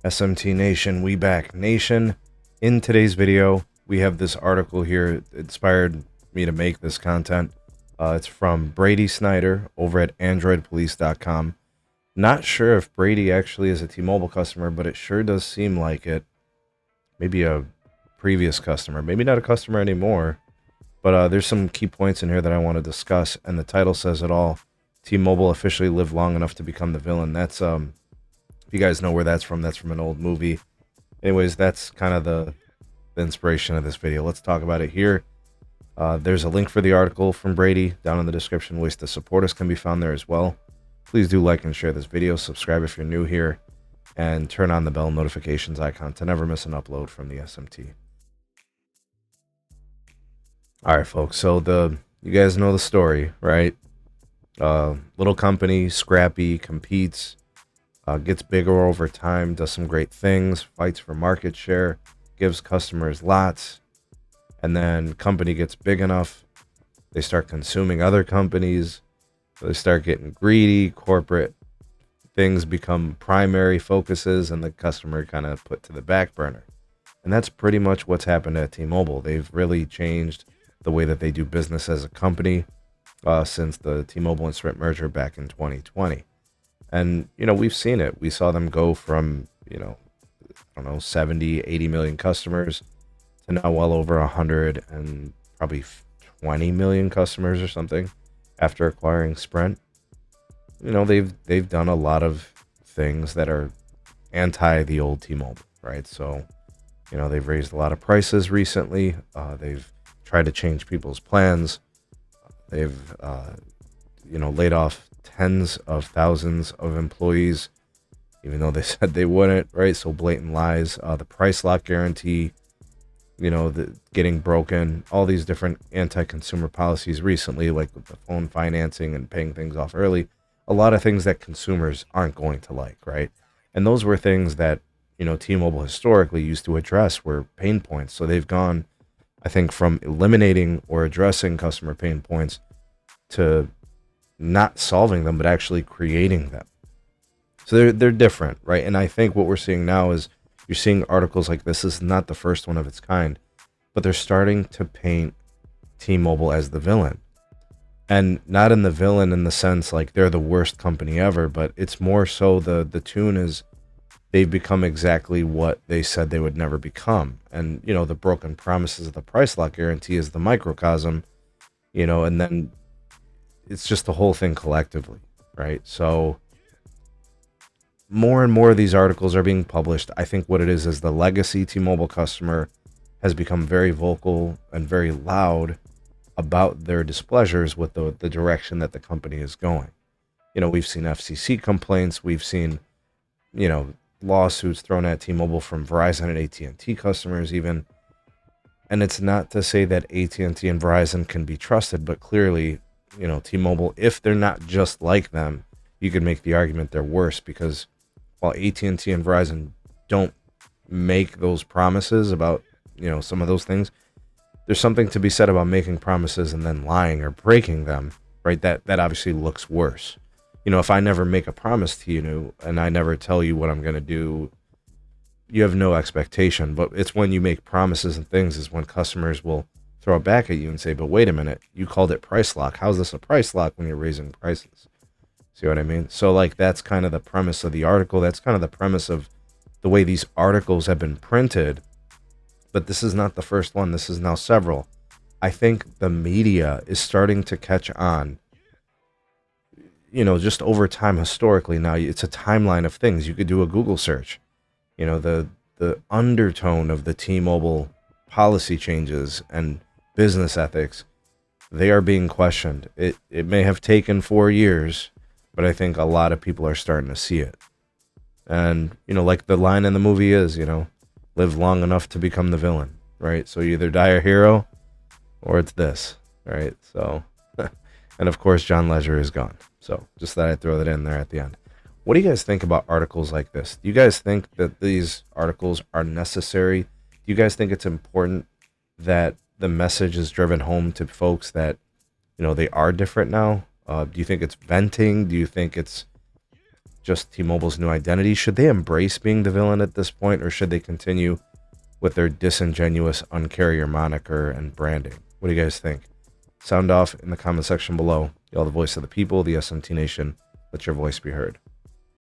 SMT Nation, we back nation. In today's video, we have this article here. It inspired me to make this content. It's from Brady Snyder over at androidpolice.com. Not sure if Brady actually is a T-Mobile customer, but it sure does seem like it. Maybe a previous customer, maybe not a customer anymore. But there's some key points in here that I want to discuss, and the title says it all. T-Mobile officially lived long enough to become the villain. That's if you guys know where that's from an old movie. Anyways, that's kind of the inspiration of this video. Let's talk about it here. There's a link for the article from Brady down in the description. Ways to support us can be found there as well. Please do like and share this video. Subscribe if you're new here, and turn on the bell notifications icon to never miss an upload from the SMT. All right, folks. So you guys know the story, right? Little company, scrappy, competes. Gets bigger over time, does some great things, fights for market share, gives customers lots, and then company gets big enough, they start consuming other companies, they start getting greedy, corporate things become primary focuses, and the customer kind of put to the back burner. And that's pretty much what's happened at T-Mobile. They've really changed the way that they do business as a company since the T-Mobile and Sprint merger back in 2020. And, we've seen it. We saw them go from, 70, 80 million customers to now well over 100 and probably 20 million customers or something after acquiring Sprint. They've done a lot of things that are anti the old T-Mobile, right? So, they've raised a lot of prices recently. They've tried to change people's plans. They've, laid off tens of thousands of employees, even though they said they wouldn't, right? So blatant lies. The price lock guarantee, the getting broken, all these different anti-consumer policies recently, like with the phone financing and paying things off early, a lot of things that consumers aren't going to like, right? And those were things that, T-Mobile historically used to address were pain points. So they've gone, I think, from eliminating or addressing customer pain points to not solving them, but actually creating them. So they're different, right? And I think what we're seeing now is you're seeing articles like this is not the first one of its kind, but they're starting to paint T-Mobile as the villain. And not in the villain in the sense like they're the worst company ever, but it's more so the tune is they've become exactly what they said they would never become. And, the broken promises of the price lock guarantee is the microcosm, and then it's just the whole thing collectively, right? So more and more of these articles are being published. I think what it is the legacy T-Mobile customer has become very vocal and very loud about their displeasures with the direction that the company is going. We've seen FCC complaints. We've seen, lawsuits thrown at T-Mobile from Verizon and AT&T customers even. And it's not to say that AT&T and Verizon can be trusted, but clearly, T-Mobile, if they're not just like them, you could make the argument they're worse, because while AT&T and Verizon don't make those promises about, some of those things, there's something to be said about making promises and then lying or breaking them, right? That obviously looks worse. If I never make a promise to you and I never tell you what I'm going to do, you have no expectation. But it's when you make promises and things is when customers will throw it back at you and say, but wait a minute, you called it price lock. How's this a price lock when you're raising prices? See what I mean? So like that's kind of the premise of the article. That's kind of the premise of the way these articles have been printed. But this is not the first one. This is now several. I think the media is starting to catch on, just over time historically. Now it's a timeline of things. You could do a Google search. The undertone of the T-Mobile policy changes and business ethics, they are being questioned. It may have taken 4 years, but I think a lot of people are starting to see it. And, like the line in the movie is, live long enough to become the villain, right? So you either die a hero or it's this, right? So, and of course, John Ledger is gone. So just thought I'd throw that in there at the end. What do you guys think about articles like this? Do you guys think that these articles are necessary? Do you guys think it's important that the message is driven home to folks that, they are different now? Do you think it's venting? Do you think it's just T-Mobile's new identity? Should they embrace being the villain at this point, or should they continue with their disingenuous uncarrier moniker and branding? What do you guys think? Sound off in the comment section below. Y'all the voice of the people, the SMT Nation. Let your voice be heard.